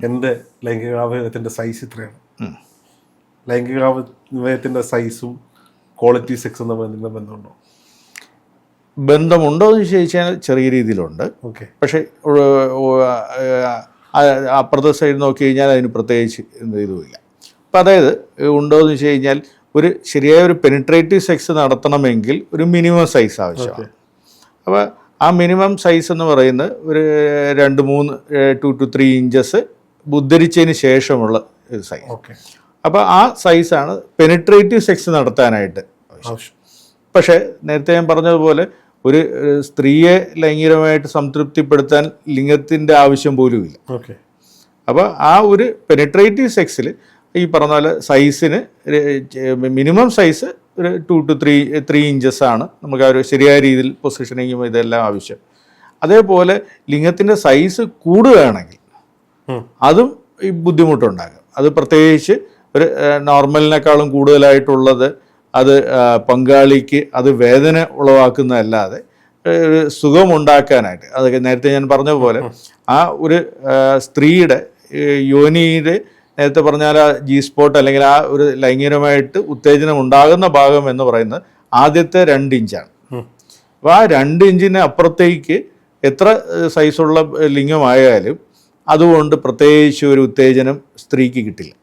എൻ്റെ ലൈംഗികാവയവത്തിൻ്റെ സൈസ് ഇത്രയാണ്. ലൈംഗികാവയവത്തിൻ്റെ സൈസും ക്വാളിറ്റി സെക്സും തമ്മിൽ ബന്ധമുണ്ടോ? ബന്ധമുണ്ടോ എന്ന് ചോദിച്ചാൽ ചെറിയ രീതിയിലുണ്ട്. ഓക്കെ. പക്ഷേ അപ്പുറത്തെ സൈഡ് നോക്കി കഴിഞ്ഞാൽ അതിന് പ്രത്യേകിച്ച് ഇതുമില്ല. അപ്പം അതായത് ഉണ്ടോ എന്ന് വെച്ച് കഴിഞ്ഞാൽ ഒരു ശരിയായ ഒരു പെനിട്രേറ്റീവ് സെക്സ് നടത്തണമെങ്കിൽ ഒരു മിനിമം സൈസ് ആവശ്യമാണ്. അപ്പോൾ ആ മിനിമം സൈസ് എന്ന് പറയുന്നത് ഒരു 2 to 3 ഇഞ്ചസ് ഉദ്ധരിച്ചതിന് ശേഷമുള്ള ഒരു സൈസ്. അപ്പോൾ ആ സൈസാണ് പെനിട്രേറ്റീവ് സെക്സ് നടത്താനായിട്ട് ആവശ്യം. പക്ഷേ നേരത്തെ ഞാൻ പറഞ്ഞതുപോലെ ഒരു സ്ത്രീയെ ലൈംഗികമായിട്ട് സംതൃപ്തിപ്പെടുത്താൻ ലിംഗത്തിൻ്റെ ആവശ്യം പോലുമില്ല. അപ്പോൾ ആ ഒരു പെനിട്രേറ്റീവ് സെക്സിൽ ഈ പറഞ്ഞ പോലെ സൈസിന് മിനിമം സൈസ് ഒരു 2 to 3 ഇഞ്ചസാണ് നമുക്ക് ആ ഒരു ശരിയായ രീതിയിൽ പൊസിഷനിങ്ങും ഇതെല്ലാം ആവശ്യം. അതേപോലെ ലിംഗത്തിൻ്റെ സൈസ് കൂടുകയാണെങ്കിൽ അതും ഈ ബുദ്ധിമുട്ടുണ്ടാകും. അത് പ്രത്യേകിച്ച് ഒരു നോർമലിനേക്കാളും കൂടുതലായിട്ടുള്ളത് അത് പങ്കാളിക്ക് അത് വേദന ഉളവാക്കുന്നതല്ലാതെ സുഖമുണ്ടാക്കാനായിട്ട്, അതൊക്കെ നേരത്തെ ഞാൻ പറഞ്ഞ പോലെ ആ ഒരു സ്ത്രീയുടെ യോനിയുടെ നേരത്തെ പറഞ്ഞാൽ ആ ജി സ്പോട്ട് അല്ലെങ്കിൽ ആ ഒരു ലൈംഗികമായിട്ട് ഉത്തേജനം ഉണ്ടാകുന്ന ഭാഗം എന്ന് പറയുന്നത് ആദ്യത്തെ 2 ഇഞ്ചാണ്. അപ്പോൾ ആ 2 ഇഞ്ചിന് അപ്പുറത്തേക്ക് എത്ര സൈസുള്ള ലിംഗമായാലും അതുകൊണ്ട് പ്രത്യേകിച്ച് ഒരു ഉത്തേജനം സ്ത്രീക്ക് കിട്ടില്ല.